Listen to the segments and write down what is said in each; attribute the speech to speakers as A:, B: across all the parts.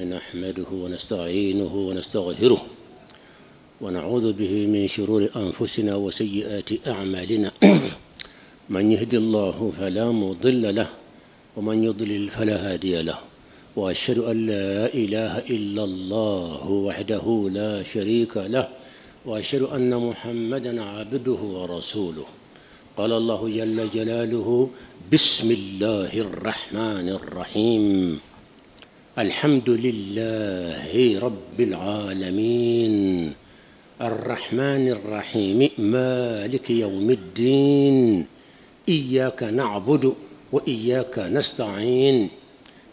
A: نحمده ونستعينه ونستغفره ونعوذ به من شرور أنفسنا وسيئات أعمالنا من يهد الله فلا مضل له ومن يضلل فلا هادي له وأشهد أن لا إله إلا الله وحده لا شريك له وأشهد أن محمدًا عبده ورسوله. قال الله جل جلاله: بسم الله الرحمن الرحيم. الحمد لله رب العالمين الرحمن الرحيم مالك يوم الدين إياك نعبد وإياك نستعين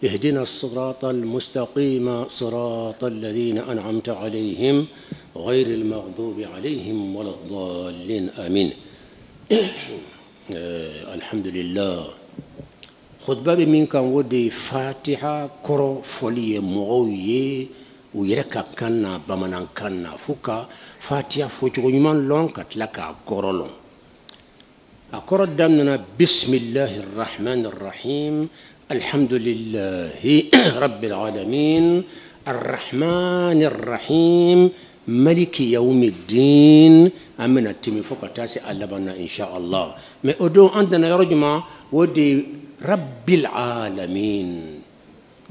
A: اهدنا الصراط المستقيم صراط الذين أنعمت عليهم غير المغضوب عليهم ولا الضالين آمين. الحمد لله. خطبة من كان ودي فاتحة كرو فولي موية ويركا كنا بمنان كنا فوكا فاتحة فوجو يمان لون كتلكا كورولون أكرر دمنا بسم الله الرحمن الرحيم الحمد لله رب العالمين الرحمن الرحيم ملك يوم الدين أمنا التمي فوق تاسي ألبنا إن شاء الله ما أدو عندنا يرجما ودي رب العالمين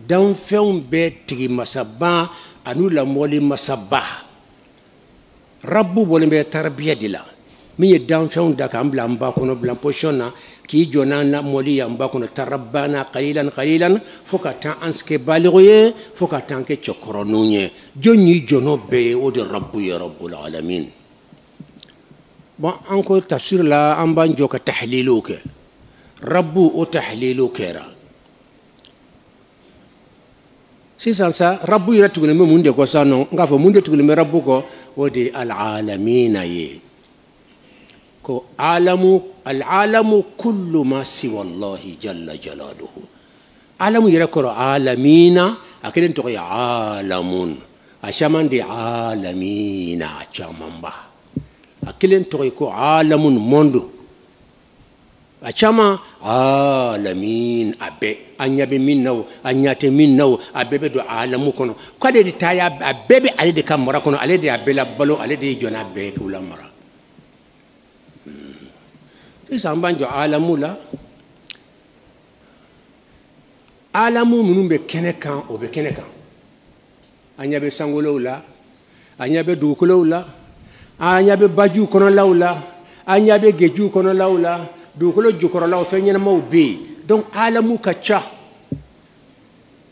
A: دون فيهم بيتي مسبا أنو لمولي مسبا رب بولي بيتربية دلا من يدام فيهم داك أمبلا أمباكونا بلا بوشونا كي جونانا مولي أمباكونا تربانا قليلا قليلا فوكا تان أنسكي بالغوية فوكا تان كي تشكرونوني جوني جونو بي ودي رب يا رب العالمين. bon encore tafsir la amban joka tahlilu ke rabbu o tahlilu kera sisan sa rabbu yira tugule me munde ko sano ngafo munde tugule me rabbu ko wodi al alamin ye ko alamu kullu ma siwa allah jalla jalaluhu alamu yira ko alamina akiden to ya alamun ashamandi alamina chamamba akilen toy ko alamun mondo achama alamin abe anyabe minnaw anyate minnaw abebe do alamu kono kade di taya abebe ale de kamara kono ale de abela balo ale de jona be kula mara isa mbanjo alamu la alamu munumbe kenekan obe kenekan anyabe sangolo la anyabe dukulo la anyabe baju kono lawla anyabe geju kono lawla dukolo jukoro law fenyena mawbe donc alamu kacha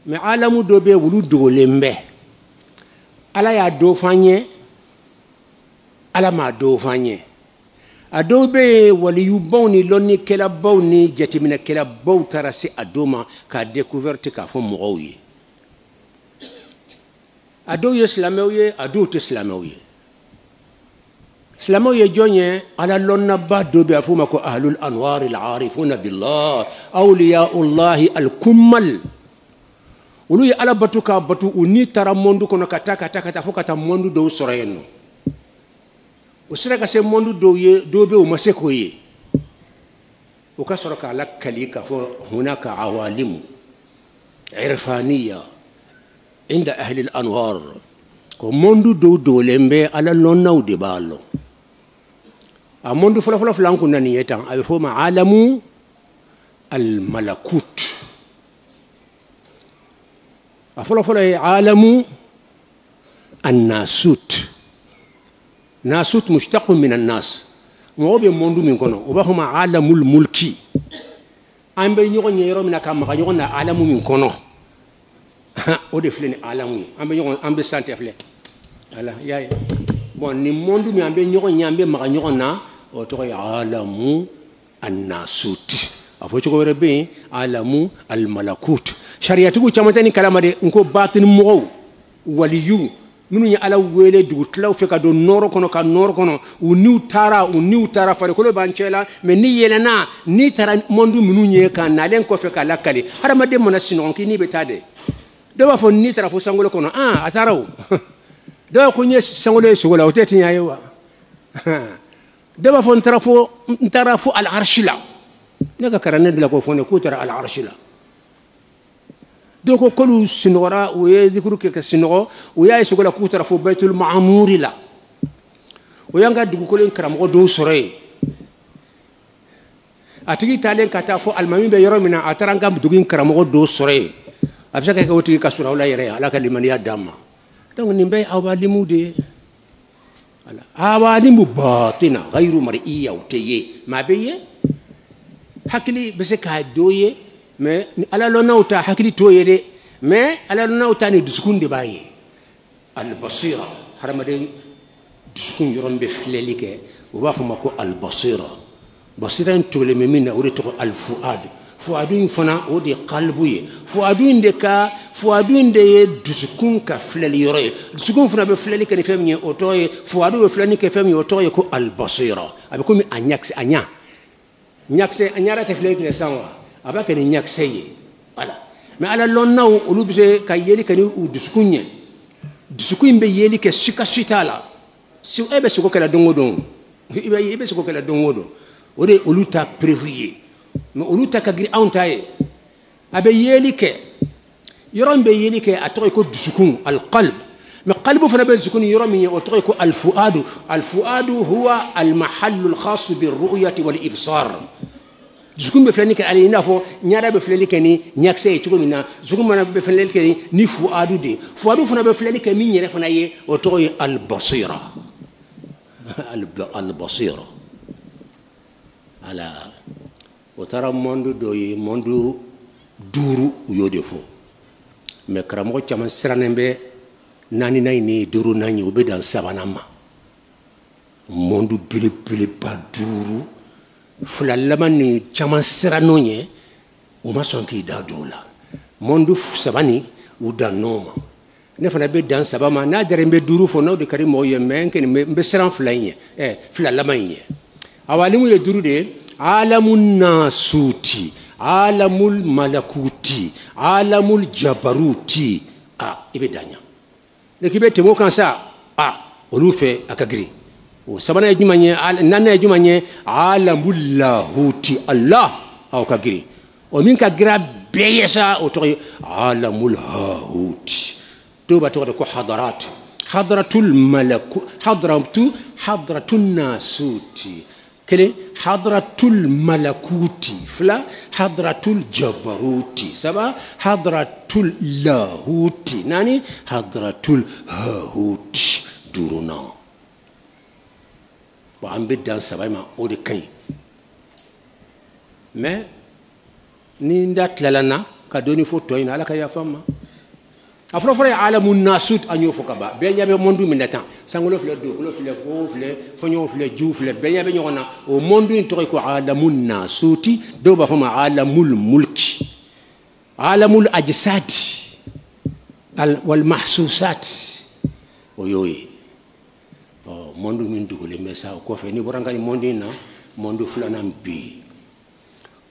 A: mais alamu dobe wulu dolembe ala ya do fanye ala ma do fanye adobe waliyu bawni lonni kela bawni jatimina kela baw tarasi adoma ka découverte ka fo mogoye ado islamewye ado islamewye سلامو يجوني على لون بادو بيفهمكو أهل الأنوار العارفون بالله أولياء الله الكمل ولو على باتوكا باتو وني ترى موندو كنا كتا فوكا تا موندو دو سورينو وسرقا سي موندو دو بي ومسكوي وكسرك على كليكا هناك عوالم عرفانية عند أهل الأنوار موندو دو لمبي على لون نودي بالو amondu fula flanku nani yetan abe foma alamu al malakut afula alamu الناسوت ناسوت مشتق من الناس موبي موندو من كونو وبهما عالم الملكي ام بي نيغو نيرو من كام ما نيغو عالم من كونو ودي فلين عالم ام بي نيغو ام بي سانتي فلي ala yaay bon ni mondu mi ambe nyoko nyambe maka nyoko na o to alamu annasut afo ci ko were be alamu al malakut shariatu ko chamatani kalama de nko batin mo waliyu minu nya ala wele du tlaw fe ka do noro kono ka noro kono u niu tara fare ko le bancela me ni yelena ni tara mondu minu nye kan na len ko fe ka lakali hada ma de mona sinon ki ni betade do wa fo ni tara fo sangolo kono ataraw do ko nye sangole sugola o teti nyayewa daba fon tarafu al arshila naka karane de la ko fone ko tara al arshila donc kolu sinora o ye dikuru ke sinoro o ya isogo la kutara fo baitul ma'muri la o yanga dugu kolen karamo do sore atigi talen kata fo almami be yoro mina ataranga dugu karamo do sore abisa ka woti ka sura wala yere ala ka limaniya damma donc nimbe awalimu de ala awalimu batina ghayru mar'iyya uteye mabeye hakili bese ka doye mais ala lona uta hakili toye de mais ala lona uta ni dusukun de baye al basira haramade dusukun yorombe flelike o ba fama ko al basira basira ntole memina uri to al fuad fuadun fana o de qalbuye fuadun de ka fuadun de dusukun ka fleli yore dusukun fana be fleli kan femye otoye fuadu be fleni ke femye otoye ko al basira abe ko mi anyaxe anya nyaxe anyara te fleli ke sanwa aba ke nyaxe ye voilà mais ala lonna o lubse ka yeli kan u dusukunye dusukun be yeli ke sika sitala si ebe siko kala dongodon ebe siko kala dongodo o de oluta prévuye mais oluta ka gri antaye abe yeli ke yoron be yeli ke atoy ko dusukun al qalb mais qalbu fana be dusukun yoron mi otoy ko al fuadu huwa al mahall al khas bir ru'yati wal ibsar dusukun be flani ke ali nafo nyaada be flani ke ni nyakse e mina dusukun mana be flani ke ni fuadu de fuadu fana be flani ke min yere fana ye otoy al basira al basira ala otara mondu doye mondu duru uyode fo mais karamo chama siranembe nani nay ni duru nani obe dan sabanama mondu bile ba duru fulalama ni chama siranonye o ma sonki da dola mondu sabani u dan noma ne fana be dan sabama na derembe duru fo no de karimo ye menke be siran fulanye fulalama ye awalimu ye duru de alamun nasuti alamul malakuti alamul jabaruti ibe danya ne kibe temo kansa olufe akagri o sabana jumanye nanna jumanye alamul lahuti allah aw kagri o min ka gra beyesa o to alamul hahuti to ba to ko hadarat hadratul malaku hadratun nasuti kele hadratul malakuti fla hadratul jabaruti saba hadratul lahuti nani hadratul hahuti duruna wa ambe dan saba ma o de kan mais ni ndat lalana ka doni photo ina ala ka ya fama afro fore alamun nasut anyo fokaba be nyabe mondu minatan sangolo fle do lo fle ko fle fonyo fle ju fle be nyabe nyona o mondu ni to ko alamun nasuti do ba fama alamul mulki alamul ajsad wal mahsusat o yoyi o mondu min dugule mesa ko fe ni boranga ni mondu na mondu flanam bi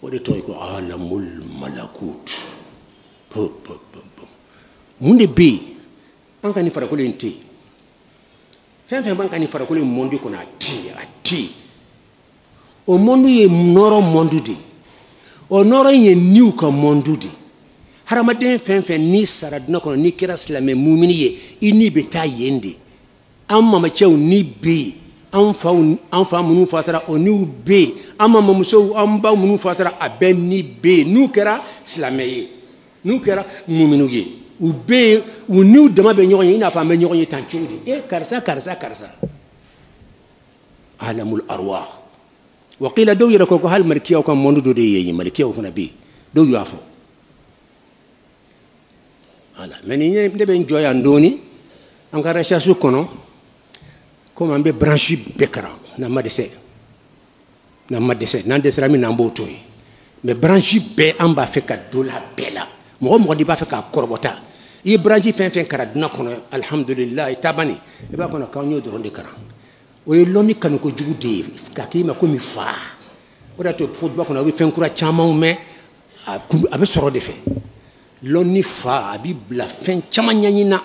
A: o de to ko alamul malakut munde be an kan fara ko lente fen ban kan fara ko le mondi ko na ti o mondu ye noro mondu de o noro ye niu ka mondu de haramaden fen ni saradna ko ni kira islame mu'mini ye ini be ta yende amma ma cew ni be an fa munu fatara o ni be amma ma muso an ba munu fatara aben ni be nu kira islame ye nu kira mu'minu ye ou bien ou nous demandons une femme une tanchudi et karsa alamul arwah wa qila do yira ko hal malkiya ko mondu do de yi malkiya ko nabi do yafo ala meni ne de ben joya ndoni an ka recherche kono comme ambe branche bekra na madese nan desra mi na mbotoy mais branche be amba fe ka dola bela mo di ba fe ka korbota i branche fen karadna kono alhamdulillah tabani e ba kono kanyo do ronde karan o loni kan ko jugude ka kima ko mi fa o da to pro ba kono wi fen kura chama o me abe soro de fe loni fa abi bla fen chama nyanyina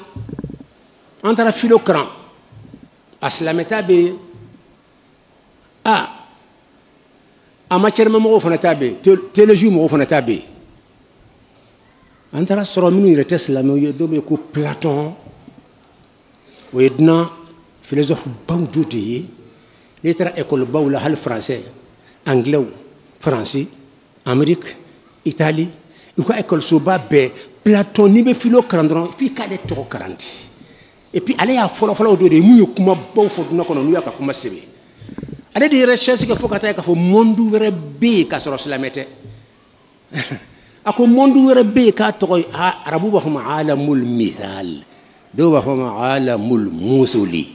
A: antara filo karan aslameta be amacher mo fona tabe teleju mo fona tabe antara sɔrɔ minnu yɛrɛ tɛ silamɛw ye dɔw bɛ ko Platon o ye dunan philosophe baw dɔ de ye n'i taara école baw la hali français anglais français Amérique Italie u ka école soba bɛɛ Platon n'i bɛ philo kalan dɔrɔn f'i k'ale tɔgɔ karanti et puis ale y'a fɔlɔfɔlɔ dɔ de ye mun ye kuma baw fɔ dunan kɔnɔ n'u y'a ka kuma sɛbɛn ale de ye recherche kɛ fo ka taa k'a fɔ monde wɛrɛ bɛ yen k'a sɔrɔ silamɛ tɛ a ko monde wɛrɛ bɛ yen k'a tɔgɔ ye arabu b'a fɔ ma alamul mithal dɔw b'a fɔ ma alamul musuli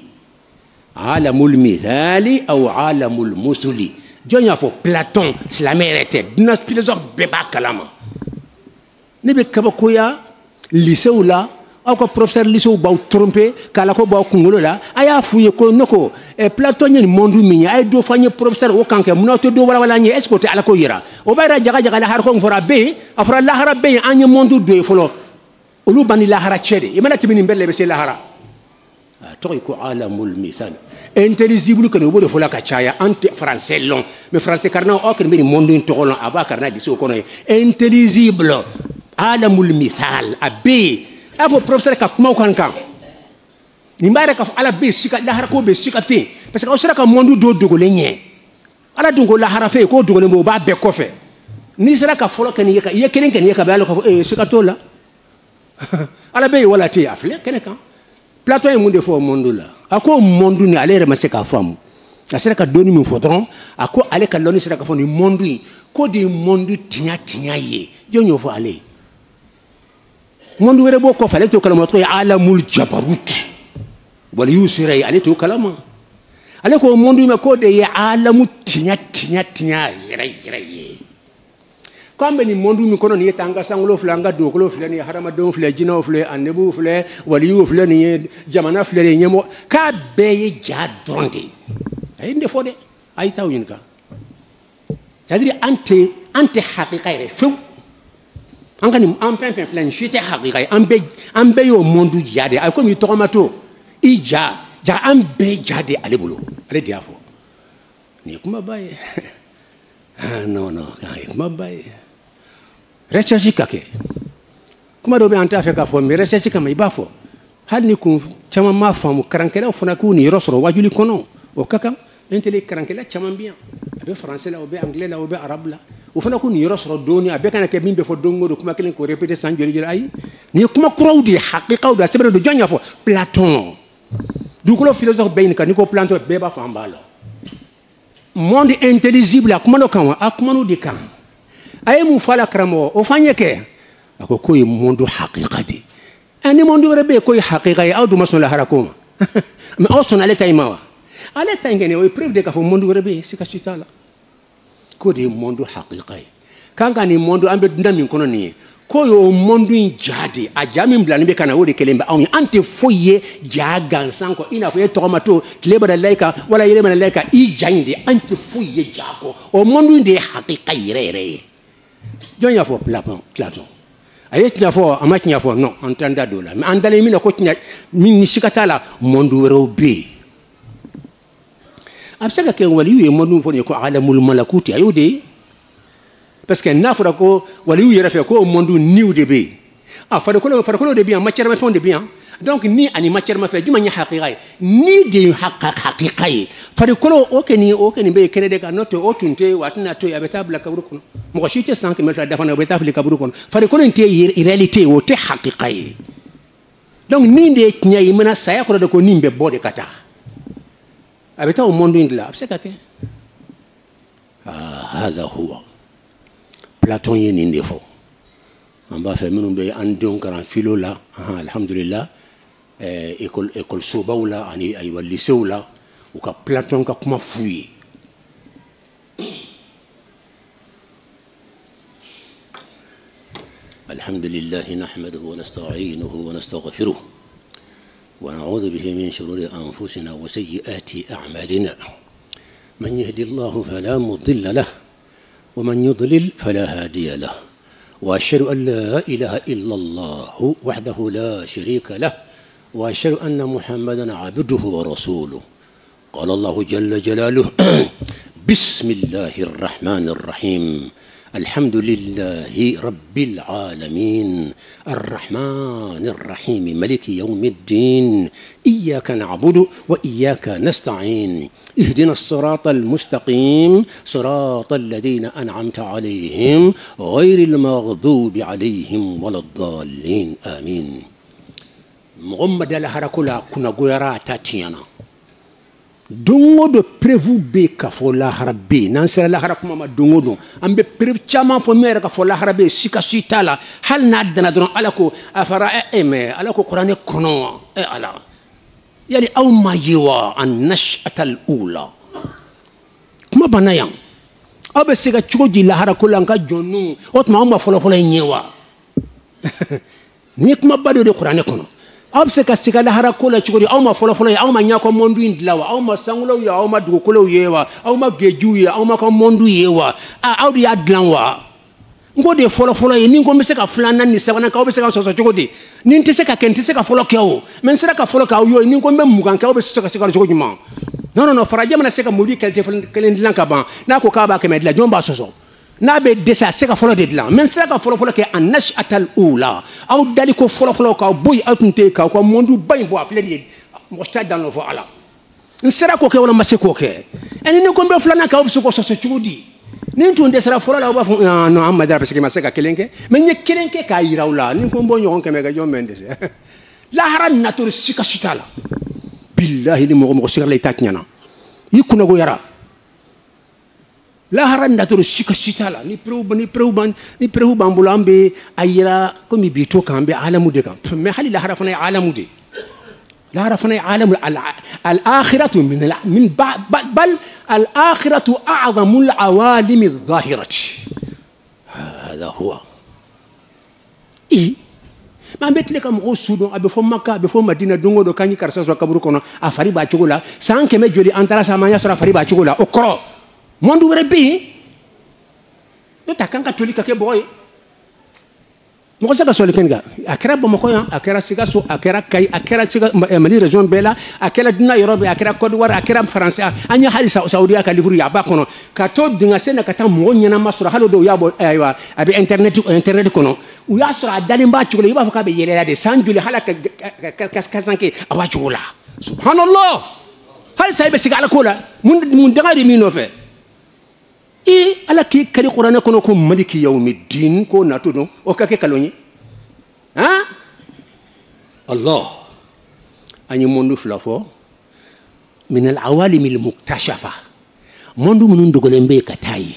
A: alamul mithali aw alamul musuli jɔn y'a fɔ Platon silamɛ yɛrɛ tɛ dunan philosophe bɛɛ b'a kalama ne bɛ kabakoya lycée la aw ka professeur lycée b'aw tromper k'a ko b'aw kunkolo la a y'a f'u ye ko ne ko Platon ye nin monde min ye a ye dɔ fɔ an ye professeur o kan kɛ munna aw tɛ dɔ walawala an ye est ce que o tɛ ala ko yira o b'a yira jaga jaga lahara ko min fɔra a bɛ yen a fɔra lahara bɛ yen an ye monde dɔ ye fɔlɔ olu b'an ni lahara cɛ de i mana tɛmɛ nin bɛɛ la i bɛ se lahara a tɔgɔ ye ko alamul mithal intelligible kɔni o b'o de fɔ la ka caya an tɛ français lɔn mais français kalannaw aw kɔni bɛ nin monde in tɔgɔ lɔn a b'a kalan lycée kɔnɔ ye intelligible alamul mithal a bɛ yen a y'a fɔ professeur ka kumaw kan kan nin b'a yɛrɛ k'a fɔ ala bɛ yen sika lahara ko bɛ sika tɛ yen parce que aw sera ka monde dɔ dogolen ɲɛ ala dun ko lahara fɛ yen k'o dogolen bɛ o b'a bɛɛ kɔfɛ n'i sera ka fɔlɔ kɛ nin ye ka i ye kelen kɛ nin ye ka bɛn ala k'a fɔ sika t'o la ala bɛ yen wala tɛ yen a filɛ kɛnɛ kan Platon ye mun de fɔ o monde la a ko monde ni ale yɛrɛ ma se k'a faamu a sera ka dɔnni min fɔ dɔrɔn a ko ale ka dɔnni sera ka fɔ nin monde in ko de ye monde tiɲɛ tiɲɛ ye jɔn y'o fɔ ale ye monde wɛrɛ b'o kɔfɛ ale t'o kalama tɔgɔ ye alamul jabarut waliyuw sera yen ale t'o kalama ale ko monde in ma k'o de ye alamu tiɲɛ tiɲɛ tiɲɛ yɛrɛ yɛrɛ ye k'an bɛ nin monde min kɔnɔ nin ye tan an ka sankolo filɛ an ka dugukolo filɛ nin ye hadamadenw filɛ jinɛw filɛ annabiw filɛ waliyuw filɛ nin ye jamana filɛ nin ye ɲɛmɔgɔ k'a bɛɛ ye ja dɔrɔn de ye a ye nin de fɔ dɛ a y'i t'aw ɲininka c'est à dire an tɛ hakika yɛrɛ fewu an ka nin an fɛn fɛn filɛ nin si tɛ hakika ye an bɛɛ y'o monde ja de ye a komi i tɔgɔma to i ja an bɛɛ ja de ale bolo ale de y'a fɔ nin ye kumaba ye non nin ye kumaba ye recherche ka kɛ kuma dɔ bɛ an t'a fɛ k'a fɔ mais recherche kama i b'a fɔ hali ni kun caman m'a faamu karankɛlaw fana k'u nin yɔrɔ sɔrɔ wajuli kɔnɔ o ka kan intele karankɛla caman bɛ yan a bɛ français la o bɛ anglais la o bɛ arabe la o fana k'u nin yɔrɔ sɔrɔ dɔɔni a bɛɛ kana kɛ min bɛ fɔ don o don kuma kelen k'o répéter san joli joli ayi nin ye kuma kuraw de ye hakikaw de ye a sɛbɛnlen don jɔn y'a fɔ Platon dugukolo philosophe bɛɛ ɲininka n'i ko Platon bɛɛ b'a fɔ an b'a la monde intelligible a kuma n'o kan wa a kuma n'o de kan a ye mun fɔ a la karamɔgɔ o f'an ye kɛ a ko k'o ye monde hakika de ye ni monde wɛrɛ bɛ yen k'o ye hakika ye aw dun ma sɔn lahara ko ma mais aw sɔnna ale ta in ma wa ale ta in kɔni o ye preuve de k'a fɔ monde wɛrɛ bɛ yen sika si t'a la k'o de ye monde hakika ye k'an ka nin monde an bɛ dunan min kɔnɔ nin ye k'o y'o monde in ja de ye a ja min bilalen bɛ ka na o de kelen bɛ anw ye an tɛ foyi ye ja gansan kɔ i n'a fɔ e tɔgɔma to tile mana layika wala yɛlɛ mana layika i ja in de an tɛ foyi ye ja kɔ o monde in de ye hakika yɛrɛ yɛrɛ ye jɔn y'a fɔ Platon a ye tiɲɛ fɔ a ma tiɲɛ fɔ non an t'an da don o la mais an dalen min na ko tiɲɛ min ni siga t'a la monde wɛrɛw bɛ yen a bɛ se ka kɛ waliyu ye monde min fɔ nin ye ko alamul malakuti a y'o de ye parce que n'a fɔra ko waliyu yɛrɛ fɛ ko monde niw de bɛ yen a farikolo de bɛ yan matière mafɛnw de bɛ yan donc ni ani matière mafɛn jumɛn ye hakika ye ni de ye hakika ye farikolo o kɔni bɛ yen kɛnɛ de kan n'o tɛ o tun tɛ yen wa a tɛna to yen a bɛ taa bila kaburu kɔnɔ mɔgɔ si tɛ san 100 dafa na o bɛ taa fili kaburu kɔnɔ farikolo in tɛ réalité ye o tɛ hakika ye donc ni de ye tiɲɛ ye i mana saya kɔrɔ de ko nin bɛ bɔ de ka taa a bɛ taa o monde in de la a bɛ se ka kɛ hada huwa Platon ye nin de fɔ an b'a fɛ minnu bɛ an denw kalan philo la alhamdulillah école sobaw la ani ayiwa lycéew la u ka Platon ka kuma f'u ye alhamdulillah nahmaduhu wa nasta'inuhu wa nastaghfiruh wa na'udhu bihi min shururi anfusina wa sayyiati a'malina man yahdihillahu fala mudilla lahu wa man yudlil fala hadiya lahu وأشهد أن لا إله إلا الله وحده لا شريك له وأشهد أن محمدا عبده ورسوله قال الله جل جلاله بسم الله الرحمن الرحيم الحمد لله رب العالمين الرحمن الرحيم ملك يوم الدين إياك نعبد وإياك نستعين اهدنا الصراط المستقيم صراط الذين أنعمت عليهم غير المغضوب عليهم ولا الضالين آمين محمد الهركولا كنا غيرا تاتيانا dongo do prévu be ka fo la harbe nan sera la harakuma ma dongo do ambe prévu chama fo mere ka fo la harbe sika sitala hal na dana don alako afara me alako qur'an kono ala yani aw ma yiwa an nash'at al ula kuma banayam abe sika chugoji la harakula nka jonnu otma ma folo folo nyewa ni kuma bado de qur'an kono abse ka sika la harakola chugori aw ma folo folo aw ma nyako mondu indlawa aw ma sangulo ya aw ma dugukolo yewa aw ma geju ya aw ma ko mondu yewa aw di adlanwa ngode folo folo ni ngombe se ka flana ni sabana ka obse ka soso chugodi ni ntise ka kenti se ka folo kewo men sera ka folo ka yo ni ngombe mugan ka obse se ka chugodi ma non faraje mana se ka muli kelte kelen dilan ka ban na ko ka ba ke medla jomba soso na be desa se ka folo de dilan men sera ka folo ke anash atal ula aw dali ko folo ka boy atunte ka ko mondu bay bo afledi mo sta dan lo fo ala nsera ko ke wala masse ko ke eni ni ko be flana ka obse ko soso chudi ni tunde sera folo la ba fo no amada parce que masse ka kelenke men nye kelenke ka yirawla ni ko bo nyon ke me ga jomende se la haran natur sika sitala billahi ni mo sira lay tatnyana yikuna go yara la haran natur sika sitala ni preu bambulambe ayira komi bito kambe alamu de kam me hali la harafana alamu de la harafana alamu al akhiratu min bal al akhiratu a'zamu al awalim al zahirati hada huwa ma betle kam go sudo abe fo makka abe fo madina dongo do kanyi karsa so kaburu kono afari ba chugula sanke me joli antara samanya so afari ba chugula okro mondu rebi do takanga tolika ke boy mo saka so lekenga akera bo mako ya akera siga so akera kai akera siga mali region bela akera dina yorobe akera Côte d'Ivoire akera français anya hali saudi aka livru ya ba kono ka to dinga sena kata mo nyana masura halo do yabo aywa abi internet kono u ya sura dalimba chugule yiba faka be yelela de sanjuli halaka kasanke awa chugula subhanallah hal saybe siga ala kola mun daga de mino fe ala ki kali qur'an kono ko maliki yawmiddin ko natudo o kake kalonyi Allah ani mondu flafo min al awalim al muktashafa mondu munun dogolembe katayi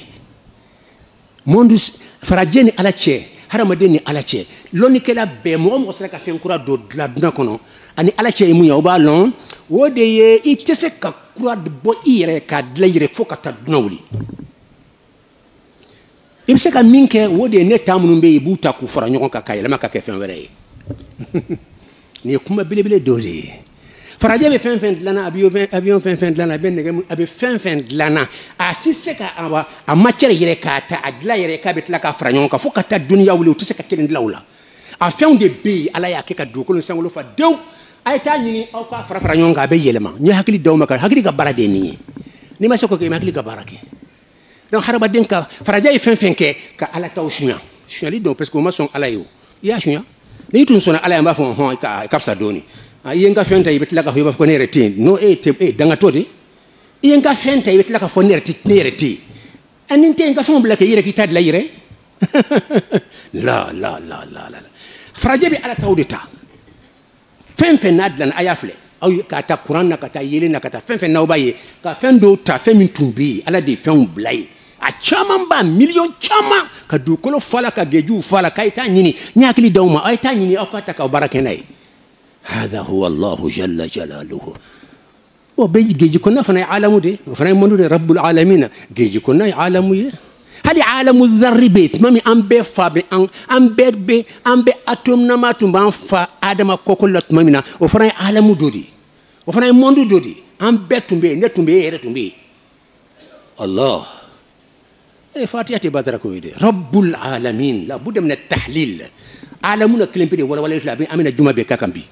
A: mondu farajeni ala che haramadeni ala che loni kala be mo sera ka fen kura do la duna kono ani ala che mu yaw ba lon wode ye itese ka kura de bo ire ka dlayire fokata dunawli ibse ka minke wode ne tamunu be ibuta ku fara nyon ka kayela maka ke fen were ni kuma bile dole faraje be fen lana avion fen lana ben ne abe fen lana asise ka aba a matière yere ka ta adla yere ka betla ka fara nyon ka fokata dunya wuli to se ka kelen lawla a fen de be ala ya ke ka do ko sangulo fa dew ay ta nyini o ka fara nyon ka be yelema ni hakili daw maka hakili ka barade ni ma se ko ke hakili ka barake donc haraba denka faraja fen ke ka ala tawshunya shali donc parce que ma son ala yo ya shunya ni tun sona ala ma fon hon ka kafsa doni yenga fenta yibetla ka yoba ko nereti no danga todi yenga fenta yibetla ka fo nereti aninte yenga fon blaka yire ki tad la yire la faraja bi ala tawdita fen nadlan ayafle aw ka ta qur'an na ka ta yele na ka ta fen na obaye ka fen do ta fen min tumbi ala de fen blay a chaman ba million chama ka du kolo fala ka geju fala ka ita nyini nyakili dawma ay ta nyini akata ka baraka nay hada huwa allah jalla jalaluhu o be geji ko na fana alamu de fana mondu de rabbul alamin geji ko na alamu ye hadi alamu dharri bait mami ambe fabe ambe atom na matum ban fa adama kokolat mamina o fana alamu dodi o fana mondu dodi ambe tumbe ne tumbe yere tumbe allah فاتحة بدر كويدي رب العالمين لا بد من التحليل عالمنا كلم بدي ولا لا بين أمين الجمعة بكاكمبي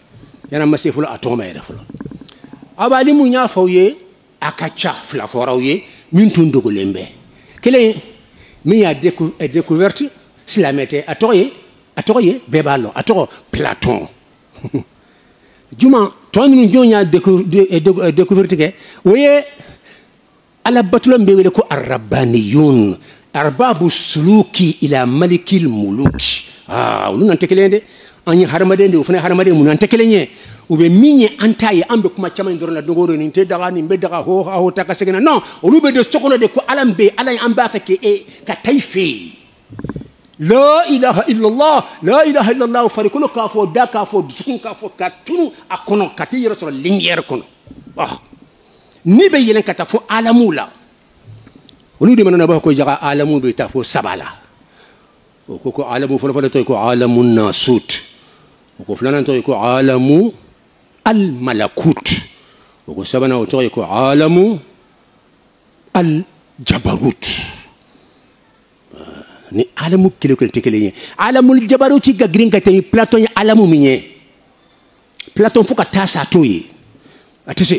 A: يعني ما سيفلا أتوما يدفلا أبالي منيا فويه أكتشا فلا فوراويه من تندو كلمبه كله min y'a découverte silamɛtɛ a tɔgɔ ye bɛɛ b'a lɔn a tɔgɔ Platon juma tɔ ninnu jɔn y'a découverte kɛ o ye alabatula min bɛ wele ko arabaniyun arbabu suluki ila malikil muluki olu nan tɛ kelen ye dɛ an ye hadamaden de o fana ye hadamaden mun an tɛ kelen ye u bɛ min ye an t'a ye an bɛ kuma caman in dɔrɔn la don o don nin tɛ daga nin bɛ daga ho ta ka segin na non olu bɛ don so kɔnɔ de ko ala min bɛ yen ala an b'a fɛ ka taa i fɛ yen la ilaha illallah la ilaha illallah farikolo k'a fɔ da k'a fɔ dusukun k'a fɔ ka tunu a kɔnɔ ka t'i yɛrɛ sɔrɔ lumière kɔnɔ ni bɛ yɛlɛn ka taa fɔ alamu la olu de mana b'a ko jaga alamu bɛ taa fɔ saba la o ko alamu fɔlɔfɔlɔ tɔ ye ko alamu nasut o ko filanan tɔ ye ko alamu al-malakut o ko sabanan o tɔgɔ ye ko alamu al-jabarut ni alamu kelen kelen tɛ kelen ye alamul jabarut ka girin ka tɛmɛ Platon ye alamu min ye Platon fo ka taa sa t'o ye a tɛ se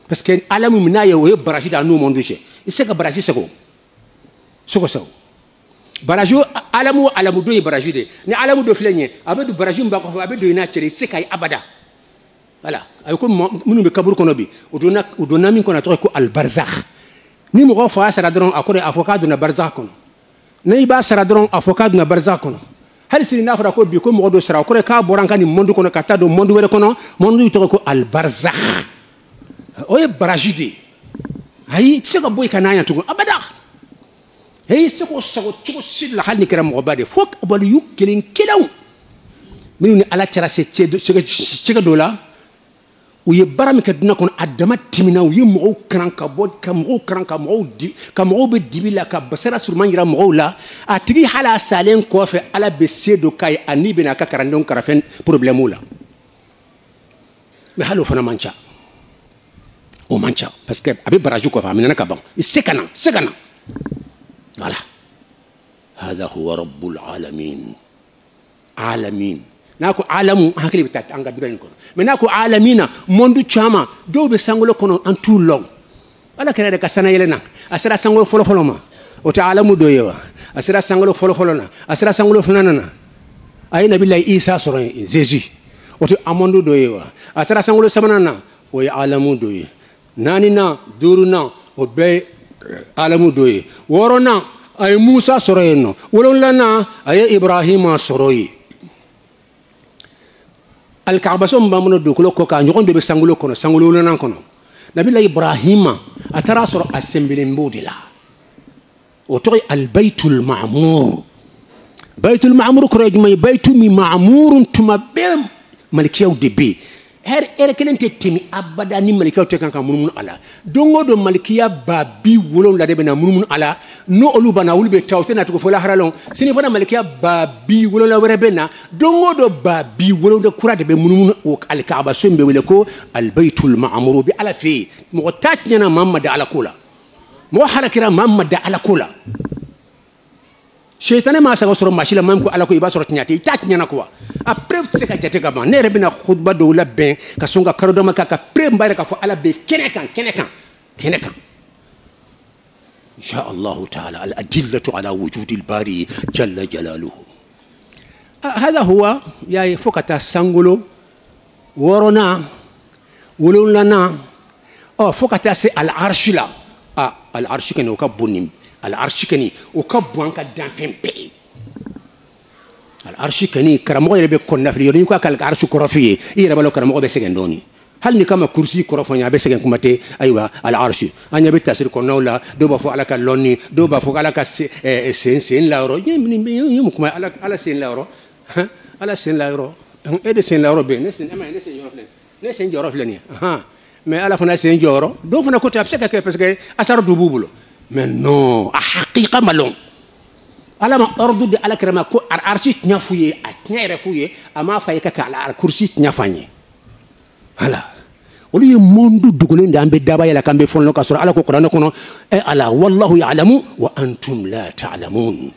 A: parce que alamu min n'a ye o ye baraji da n'o monde cɛ i tɛ se ka baraji sago baraji alamu don ye baraji de ni alamu dɔ filɛ nin ye a bɛ don baraji min b'a kɔfɛ a bɛ don i n'a cɛ i tɛ se k'a ye abada voilà a bɛ ko minnu bɛ kaburu kɔnɔ bi o donna min kɔnɔ a tɔgɔ ye ko albarzakh ni mɔgɔ fa sara dɔrɔn a fɔ k'a donna barzakh kɔnɔ ni i b'a sara dɔrɔn a fɔ k'a donna barzakh kɔnɔ hali sini n'a fɔra ko bi ko mɔgɔ dɔ sara o kɔrɔ ye k'a bɔra an ka nin monde kɔnɔ ka taa don monde wɛrɛ kɔnɔ monde tɔgɔ ko albarzakh o ye baraji de ye ayi i tɛ se ka bɔ yen ka n'a yan tugun abada i se k'o sago cogo si la hali ni kɛra mɔgɔba de fo waliyu kelen kelenw minnu ni ala cɛla sɛgɛ dɔ la u ye baara min kɛ dunan kɔnɔ a dama tɛmɛna u ye mɔgɔw karan ka mɔgɔw bɛ dibi la ka basira suruma yira mɔgɔw la a tigi hali a salen kɔfɛ ala bɛ se dɔ k'a ye a ni bɛna a ka karandenw kɛrɛfɛ problème la mais hali o fana man ca o man ca parce que a bɛ baraji kɔfɛ a minɛna ka ban se ka na voilà هذا هو رب العالمين عالمين ناكو عالم هكذا بتاعت أنك درين كنا مناكو عالمينا موندو شاما دو بسانغلو كنا أنتو لون ولا كنا كسانا يلنا أسرع سانغلو فلو فلو ما وتعالمو دويوا أسرع سانغلو فلو فلونا أسرع سانغلو فلاننا أي نبي الله إيسا سورين زيزي وتو أموندو دويوا أسرع سانغلو سمانا وي عالمو دوي نانينا دورونا وبي عالمو دوي ورونا أي موسى سورينو ولولانا أي إبراهيم سوري الكعبة سوم بامنو دوكلو كوكا نيون دو بسانغولو كونو سانغولو لنا كونو نبي الله إبراهيم أترى سور أسمبلين بودلا وتوي البيت المعمور بيت المعمور كريج ماي بيت مي معمور تما بيم ملكيو دبي هر كلن تتمي أبدا ني ملكيو تكان كمرمون على دونغو دو ملكيا بابي ولون لا دبنا مرمون على no olu bana ulu be tawte na tuko fola haralon sini fana malikia babi wolo la werebena dongo do babi wolo de kura de be munun o al kaaba sombe wele ko al baytul ma'mur bi ala fi mo tatnyana mamad ala kula mo halakira mamad ala kula shaytan ma sa soro machila mam ko ala ko iba soro tnyati tatnyana ko après c'est ka jate ka ban ne rebena khutba do la ben ka songa karodo maka ka pre mbare ka fo ala be kenekan إن شاء الله تعالى الأدلة على وجود الباري جل جلاله هذا هو يا فكتا سانغولو ورونا ولولانا فكتا سي العرش لا العرش كني وكبوني العرش كني وكبوان كدان فين بي العرش كني كرمو يربي كنا في يورينكو كالعرش كرافيه يربلو كرمو بسكندوني هل نكما كرسي كرافون يا بسكن كمتي أيوة العرش أنا بتأثير كنولا دوبا فوق على كلوني دوبا فوق على سين لاورو يمكما على سين لاورو على سين لاورو إيه سين لاورو بين نسين جورو فلانية ما على فنا سين جورو دو فنا كتاب سكك بس كي أثر دوبولو من نو حقيقة ملون على ما أرضو دي على كرما كو العرش تنافوي أتنعرفوي أما فايكك على الكرسي تنافاني هلا ولي موندو دوغلين دامبي دابا يلا كامبي فون كاسور على القران كونو الا والله يعلم وانتم لا تعلمون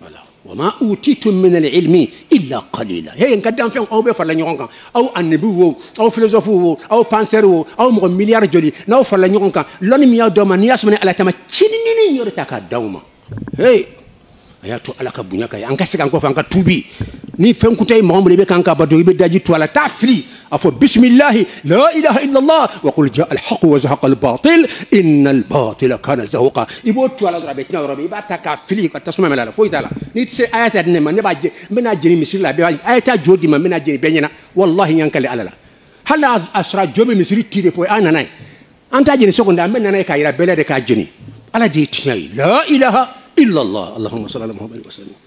A: ولا وما اوتيتم من العلم الا قليلا هي قدام فين او بفر لا او النبي او فيلوسوف او بانسر او مليار جولي نو فر لا نيونكا لوني ميا دوما نياس من على تما تشينيني يورتا كا دوما hey a y'a to ala ka bonya ka ye an ka segin an kɔfɛ an ka tubi ni fɛn kunta ye mɔgɔ min i bɛ kan ka bato i bɛ daji to a la taa fili a fɔ bisimilahi la ilaha illallah wa qul jaa alhaq wa zahaqa albatil inna albatila kana zahuqa i b'o to a la dɔrɔn a bɛ tiɲɛ yɔrɔ min i b'a ta k'a fili ka tasuma mɛlɛ a la foyi t'a la n'i tɛ se ayata di ne ma ne b'a je n bɛna jeni misiri la ayata jo di ma n bɛna jeni bɛɛ ɲɛna wallahi n y'an kale ala la hali a sɔrɔ jo bɛ misiri ti de po an nana ye an t'a jeni seconde an bɛ nana ye k'a yira bɛɛ la de k'a jeni ala de ye tiɲɛ ye la ilaha illallah allahumma salli ala muhammad wa sallam